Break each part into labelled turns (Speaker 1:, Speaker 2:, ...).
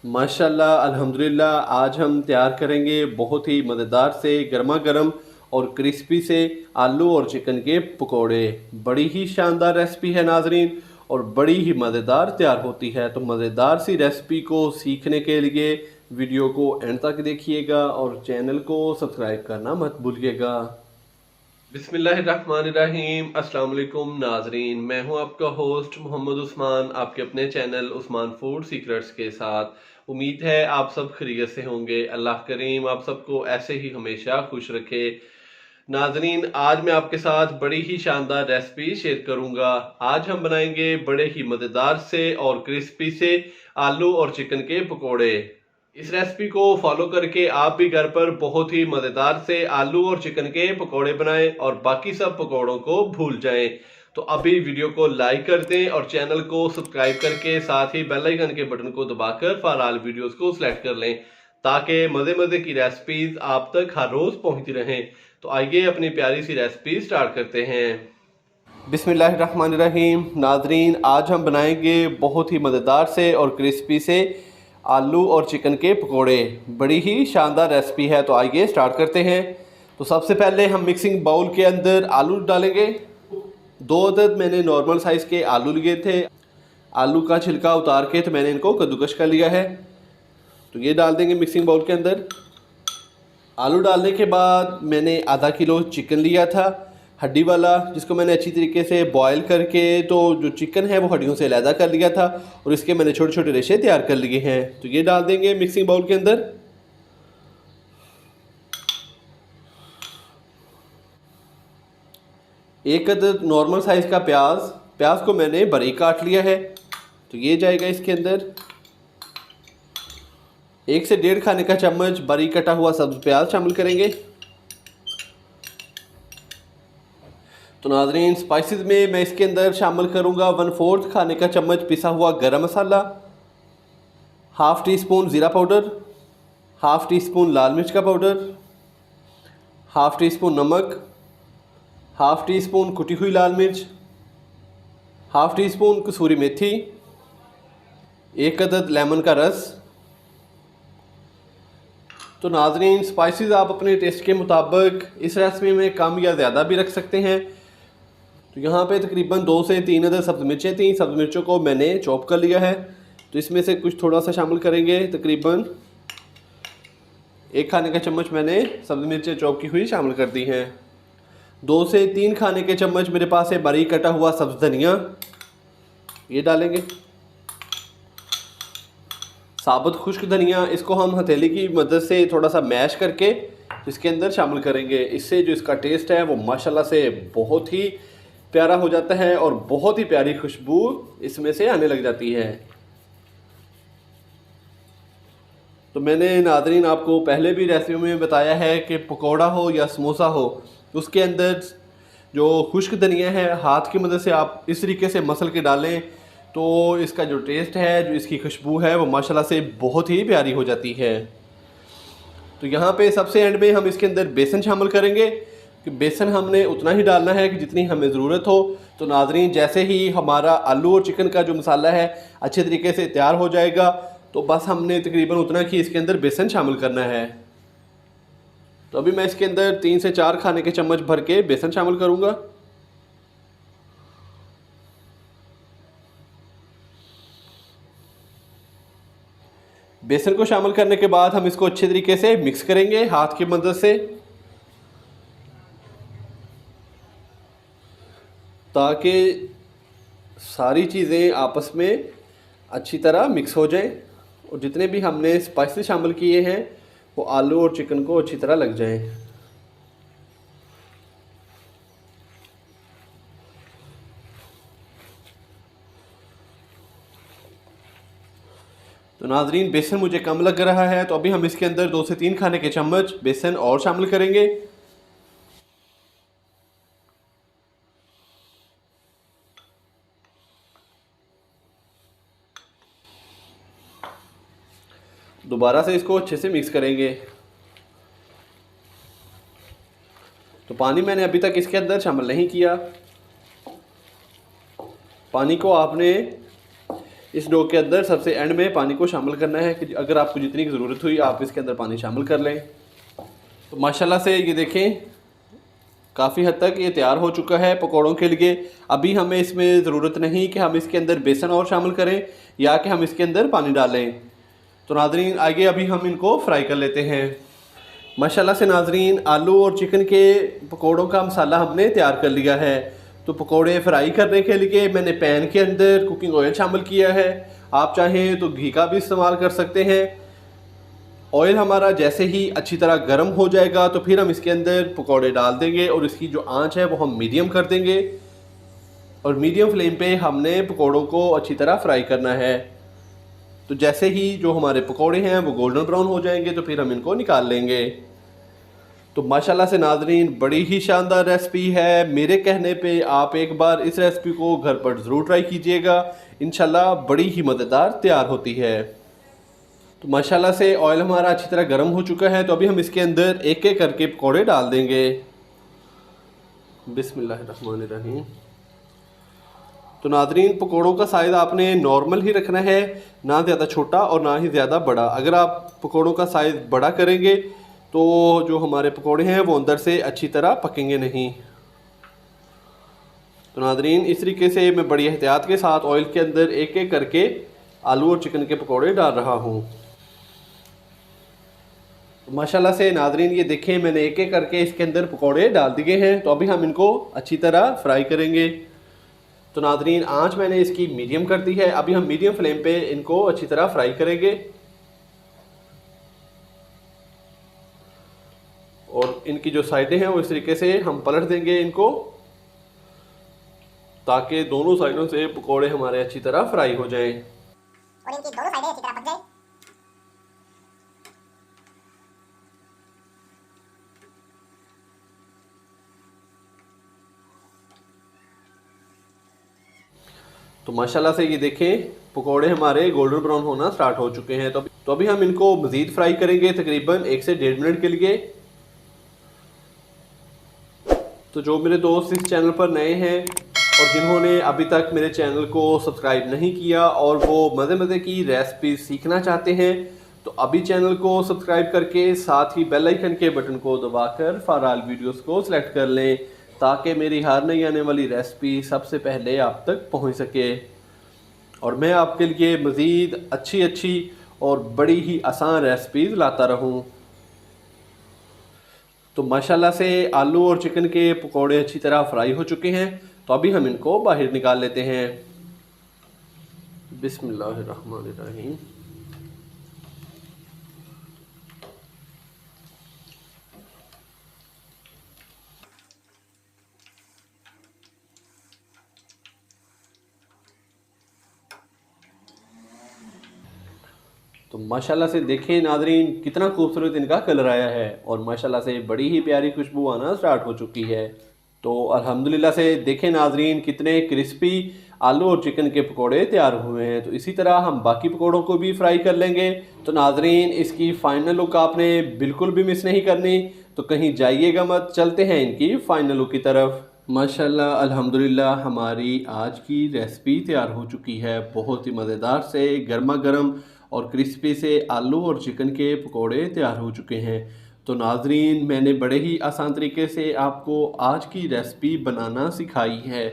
Speaker 1: माशाल्लाह अल्हम्दुलिल्लाह। आज हम तैयार करेंगे बहुत ही मज़ेदार से गर्मा गर्म और क्रिस्पी से आलू और चिकन के पकोड़े। बड़ी ही शानदार रेसिपी है नाजरीन और बड़ी ही मज़ेदार तैयार होती है। तो मज़ेदार सी रेसिपी को सीखने के लिए वीडियो को एंड तक देखिएगा और चैनल को सब्सक्राइब करना मत भूलिएगा। बिस्मिल्लाहिर्रहमानिर्रहीम। अस्सलाम वालेकुम नाजरीन, मैं हूं आपका होस्ट मोहम्मद उस्मान, आपके अपने चैनल उस्मान फूड सीक्रेट्स के साथ। उम्मीद है आप सब खैरियत से होंगे। अल्लाह करीम आप सबको ऐसे ही हमेशा खुश रखे। नाजरीन, आज मैं आपके साथ बड़ी ही शानदार रेसिपी शेयर करूंगा। आज हम बनाएंगे बड़े ही मज़ेदार से और क्रिस्पी से आलू और चिकन के पकोड़े। इस रेसिपी को फॉलो करके आप भी घर पर बहुत ही मज़ेदार से आलू और चिकन के पकोड़े बनाएं और बाकी सब पकोड़ों को भूल जाएं। तो अभी वीडियो को लाइक कर दें और चैनल को सब्सक्राइब करके साथ ही बेल आइकन के बटन को दबाकर फॉर ऑल वीडियोस को सिलेक्ट कर लें ताकि मज़े मज़े की रेसिपीज आप तक हर रोज़ पहुंचती रहें। तो आइए अपनी प्यारी सी रेसिपी स्टार्ट करते हैं। बिस्मिल्लाहिर्रहमानिर्रहीम। नाजरीन, आज हम बनाएंगे बहुत ही मज़ेदार से और क्रिस्पी से आलू और चिकन के पकोड़े। बड़ी ही शानदार रेसिपी है। तो आइए स्टार्ट करते हैं। तो सबसे पहले हम मिक्सिंग बाउल के अंदर आलू डालेंगे। 2 अदद मैंने नॉर्मल साइज़ के आलू लिए थे। आलू का छिलका उतार के तो मैंने इनको कद्दूकश कर लिया है। तो ये डाल देंगे मिक्सिंग बाउल के अंदर। आलू डालने के बाद मैंने आधा किलो चिकन लिया था, हड्डी वाला, जिसको मैंने अच्छी तरीके से बॉयल करके तो जो चिकन है वो हड्डियों से अलहदा कर लिया था और इसके मैंने छोटे छोटे रेशे तैयार कर लिए हैं। तो ये डाल देंगे मिक्सिंग बाउल के अंदर। एक अदद नॉर्मल साइज़ का प्याज को मैंने बारीक काट लिया है। तो ये जाएगा इसके अंदर। 1 से 1.5 खाने का चम्मच बारीक कटा हुआ सब्ज़ प्याज शामिल करेंगे। तो नाज़रीन, स्पाइसेस में मैं इसके अंदर शामिल करूंगा 1/4 खाने का चम्मच पिसा हुआ गरम मसाला, हाफ़ टी स्पून ज़ीरा पाउडर, हाफ़ टी स्पून लाल मिर्च का पाउडर, हाफ़ टी स्पून नमक, हाफ़ टी स्पून कुटी हुई लाल मिर्च, हाफ़ टी स्पून कसूरी मेथी, 1 अदद लेमन का रस। तो नाज़रीन, स्पाइसेस आप अपने टेस्ट के मुताबिक इस रेसिपी में कम या ज़्यादा भी रख सकते हैं। तो यहाँ पे तकरीबन 2 से 3 अदद सब्ज़ मिर्चें थी। सब्ज़ मिर्चों को मैंने चॉप कर लिया है। तो इसमें से कुछ थोड़ा सा शामिल करेंगे। तकरीबन 1 खाने का चम्मच मैंने सब्ज़ मिर्चें चॉप की हुई शामिल कर दी हैं। 2 से 3 खाने के चम्मच मेरे पास है बारीक कटा हुआ सब्ज़ धनिया, ये डालेंगे। साबुत खुश्क धनिया, इसको हम हथेली की मदद से थोड़ा सा मैश करके इसके अंदर शामिल करेंगे। इससे जो इसका टेस्ट है वो माशाल्लाह से बहुत ही प्यारा हो जाता है और बहुत ही प्यारी खुशबू इसमें से आने लग जाती है। तो मैंने नाज़रीन आपको पहले भी रेसिपी में बताया है कि पकोड़ा हो या समोसा हो, उसके अंदर जो खुश्क धनिया है हाथ की मदद से आप इस तरीके से मसल के डालें तो इसका जो टेस्ट है, जो इसकी खुशबू है वो माशाल्लाह से बहुत ही प्यारी हो जाती है। तो यहाँ पे सबसे एंड में हम इसके अंदर बेसन शामिल करेंगे कि बेसन हमने उतना ही डालना है कि जितनी हमें ज़रूरत हो। तो नाज़रीन, जैसे ही हमारा आलू और चिकन का जो मसाला है अच्छे तरीके से तैयार हो जाएगा तो बस हमने तकरीबन उतना ही इसके अंदर बेसन शामिल करना है। तो अभी मैं इसके अंदर 3 से 4 खाने के चम्मच भर के बेसन शामिल करूँगा। बेसन को शामिल करने के बाद हम इसको अच्छे तरीके से मिक्स करेंगे हाथ की मदद से, ताकि सारी चीज़ें आपस में अच्छी तरह मिक्स हो जाएं और जितने भी हमने स्पाइसेस शामिल किए हैं वो आलू और चिकन को अच्छी तरह लग जाएं। तो नाज़रीन, बेसन मुझे कम लग रहा है तो अभी हम इसके अंदर 2 से 3 खाने के चम्मच बेसन और शामिल करेंगे। दोबारा से इसको अच्छे से मिक्स करेंगे। तो पानी मैंने अभी तक इसके अंदर शामिल नहीं किया। पानी को आपने
Speaker 2: इस डो के अंदर सबसे एंड में पानी को शामिल करना है कि अगर आपको जितनी की ज़रूरत हुई आप इसके अंदर पानी शामिल कर लें। तो माशाल्लाह से ये देखें काफ़ी हद तक ये तैयार हो चुका है पकौड़ों के लिए। अभी हमें इसमें ज़रूरत नहीं कि हम इसके अंदर बेसन और शामिल करें या कि हम इसके अंदर पानी डालें। तो नाज़रीन आगे अभी हम इनको फ्राई कर लेते हैं। माशाल्लाह से नाज़रीन आलू और चिकन के पकौड़ों का मसाला हमने तैयार कर लिया है। तो पकौड़े फ्राई करने के लिए मैंने पैन के अंदर कुकिंग ऑयल शामिल किया है। आप चाहें तो घी का भी इस्तेमाल कर सकते हैं। ऑयल हमारा जैसे ही अच्छी तरह गर्म हो जाएगा तो फिर हम इसके अंदर पकौड़े डाल देंगे और इसकी जो आंच है वो हम मीडियम कर देंगे और मीडियम फ्लेम पे हमने पकौड़ों को अच्छी तरह फ्राई करना है। तो जैसे ही जो हमारे पकौड़े हैं वो गोल्डन ब्राउन हो जाएंगे तो फिर हम इनको निकाल लेंगे। तो माशाल्लाह से नाज़रीन बड़ी ही शानदार रेसिपी है। मेरे कहने पे आप एक बार इस रेसिपी को घर पर ज़रूर ट्राई कीजिएगा, इंशाल्लाह बड़ी ही मज़ेदार तैयार होती है। तो माशाल्लाह से ऑयल हमारा अच्छी तरह गर्म हो चुका है। तो अभी हम इसके अंदर एक एक करके पकौड़े डाल देंगे। बिस्मिल्लाहिर्रहमानिर्रहीम। तो नाज़रीन पकौड़ों का साइज़ आपने नॉर्मल ही रखना है, ना ज़्यादा छोटा और ना ही ज़्यादा बड़ा। अगर आप पकौड़ों का साइज़ बड़ा करेंगे तो जो हमारे पकौड़े हैं वो अंदर से अच्छी तरह पकेंगे नहीं। तो नाज़रीन इस तरीके से मैं बड़ी एहतियात के साथ ऑयल के अंदर एक एक करके आलू और चिकन के पकौड़े डाल रहा हूँ। तो माशाल्लाह से नाज़रीन ये देखें मैंने एक एक करके इसके अंदर पकौड़े डाल दिए हैं। तो अभी हम इनको अच्छी तरह फ्राई करेंगे। तो नाज़रीन आंच मैंने इसकी मीडियम कर दी है। अभी हम मीडियम फ्लेम पे इनको अच्छी तरह फ्राई करेंगे और इनकी जो साइडें हैं वो इस तरीके से हम पलट देंगे इनको, ताकि दोनों साइडों से पकौड़े हमारे अच्छी तरह फ्राई हो जाएं
Speaker 3: और इनकी दोनों साइडें अच्छी तरह पक जाए।
Speaker 2: तो माशाल्लाह से ये देखें पकौड़े हमारे गोल्डन ब्राउन होना स्टार्ट हो चुके हैं। तो अभी हम इनको मज़ीद फ्राई करेंगे तकरीबन 1 से 1.5 मिनट के लिए। तो जो मेरे दोस्त इस चैनल पर नए हैं और जिन्होंने अभी तक मेरे चैनल को सब्सक्राइब नहीं किया और वो मज़े मज़े की रेसिपी सीखना चाहते हैं तो अभी चैनल को सब्सक्राइब करके साथ ही बेल आइकन के बटन को दबाकर फॉर ऑल वीडियोस को सिलेक्ट कर लें, ताकि मेरी हर नई आने वाली रेसिपी सबसे पहले आप तक पहुंच सके और मैं आपके लिए मज़ीद अच्छी और बड़ी ही आसान रेसिपीज़ लाता रहूं। तो माशाल्लाह से आलू और चिकन के पकौड़े अच्छी तरह फ्राई हो चुके हैं। तो अभी हम इनको बाहर निकाल लेते हैं। बिस्मिल्लाहिर्रहमानिर्रहीम। तो माशाल्लाह से देखें नाज़रीन कितना खूबसूरत इनका कलर आया है और माशाल्लाह से बड़ी ही प्यारी खुशबू आना स्टार्ट हो चुकी है। तो अल्हम्दुलिल्लाह से देखें नाज़रीन कितने क्रिस्पी आलू और चिकन के पकोड़े तैयार हुए हैं। तो इसी तरह हम बाकी पकोड़ों को भी फ्राई कर लेंगे। तो नाज़रीन इसकी फ़ाइनल लुक आपने बिल्कुल भी मिस नहीं करनी, तो कहीं जाइएगा मत, चलते हैं इनकी फ़ाइनल लुक की तरफ। माशाल्लाह अल्हम्दुलिल्लाह हमारी आज की रेसिपी तैयार हो चुकी है। बहुत ही मज़ेदार से गर्मा गर्म और क्रिस्पी से आलू और चिकन के पकोड़े तैयार हो चुके हैं। तो नाज़रीन मैंने बड़े ही आसान तरीके से आपको आज की रेसिपी बनाना सिखाई है।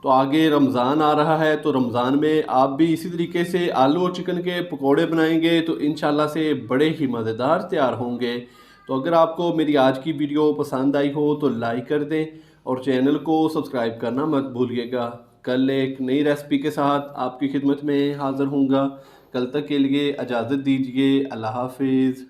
Speaker 2: तो आगे रमज़ान आ रहा है तो रमज़ान में आप भी इसी तरीके से आलू और चिकन के पकोड़े बनाएंगे तो इंशाल्लाह से बड़े ही मज़ेदार तैयार होंगे। तो अगर आपको मेरी आज की वीडियो पसंद आई हो तो लाइक कर दें और चैनल को सब्सक्राइब करना मत भूलिएगा। कल एक नई रेसिपी के साथ आपकी खिदमत में हाज़िर होऊंगा। कल तक के लिए इजाज़त दीजिए। अल्लाह हाफिज़।